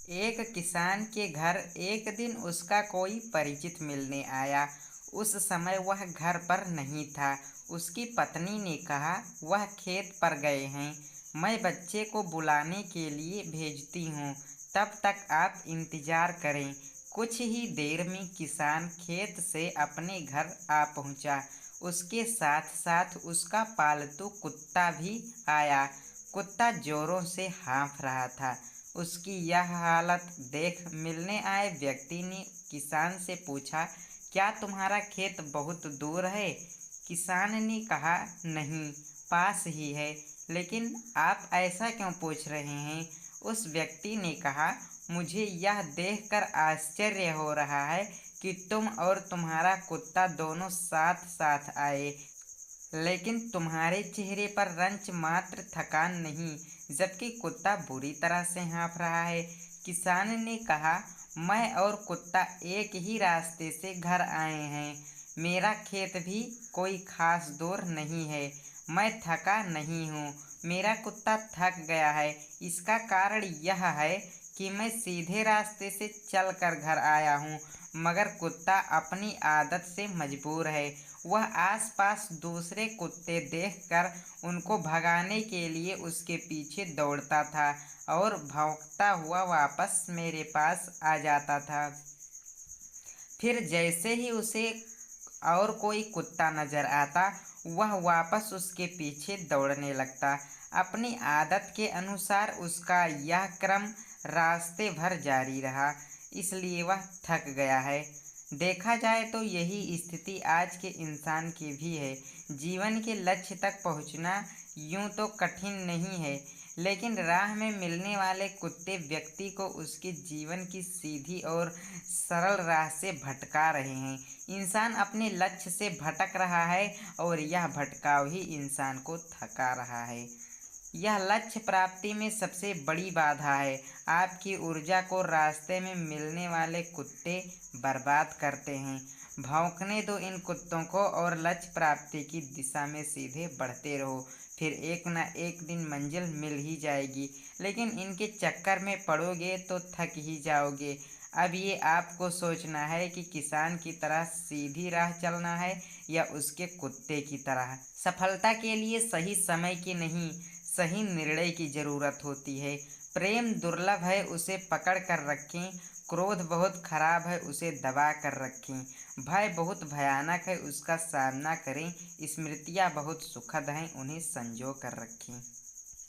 एक किसान के घर एक दिन उसका कोई परिचित मिलने आया। उस समय वह घर पर नहीं था। उसकी पत्नी ने कहा, वह खेत पर गए हैं, मैं बच्चे को बुलाने के लिए भेजती हूँ, तब तक आप इंतजार करें। कुछ ही देर में किसान खेत से अपने घर आ पहुँचा। उसके साथ साथ उसका पालतू कुत्ता भी आया। कुत्ता जोरों से हाँफ रहा था। उसकी यह हालत देख मिलने आए व्यक्ति ने किसान से पूछा, क्या तुम्हारा खेत बहुत दूर है? किसान ने कहा, नहीं, पास ही है, लेकिन आप ऐसा क्यों पूछ रहे हैं? उस व्यक्ति ने कहा, मुझे यह देखकर आश्चर्य हो रहा है कि तुम और तुम्हारा कुत्ता दोनों साथ साथ आए, लेकिन तुम्हारे चेहरे पर रंच मात्र थकान नहीं, जबकि कुत्ता बुरी तरह से हाँफ रहा है। किसान ने कहा, मैं और कुत्ता एक ही रास्ते से घर आए हैं। मेरा खेत भी कोई खास दूर नहीं है। मैं थका नहीं हूँ, मेरा कुत्ता थक गया है। इसका कारण यह है कि मैं सीधे रास्ते से चलकर घर आया हूँ, मगर कुत्ता अपनी आदत से मजबूर है। वह आसपास दूसरे कुत्ते देखकर उनको भगाने के लिए उसके पीछे दौड़ता था और भौंकता हुआ वापस मेरे पास आ जाता था। फिर जैसे ही उसे और कोई कुत्ता नजर आता, वह वापस उसके पीछे दौड़ने लगता। अपनी आदत के अनुसार उसका यह क्रम रास्ते भर जारी रहा, इसलिए वह थक गया है। देखा जाए तो यही स्थिति आज के इंसान की भी है। जीवन के लक्ष्य तक पहुंचना यूं तो कठिन नहीं है, लेकिन राह में मिलने वाले कुत्ते व्यक्ति को उसके जीवन की सीधी और सरल राह से भटका रहे हैं। इंसान अपने लक्ष्य से भटक रहा है और यह भटकाव ही इंसान को थका रहा है। यह लक्ष्य प्राप्ति में सबसे बड़ी बाधा है। आपकी ऊर्जा को रास्ते में मिलने वाले कुत्ते बर्बाद करते हैं। भौंकने दो इन कुत्तों को और लक्ष्य प्राप्ति की दिशा में सीधे बढ़ते रहो। फिर एक न एक दिन मंजिल मिल ही जाएगी, लेकिन इनके चक्कर में पड़ोगे तो थक ही जाओगे। अब ये आपको सोचना है कि किसान की तरह सीधी राह चलना है या उसके कुत्ते की तरह। सफलता के लिए सही समय की नहीं, सही निर्णय की जरूरत होती है। प्रेम दुर्लभ है, उसे पकड़ कर रखें। क्रोध बहुत खराब है, उसे दबा कर रखें। भय बहुत भयानक है, उसका सामना करें। स्मृतियाँ बहुत सुखद हैं, उन्हें संजो कर रखें।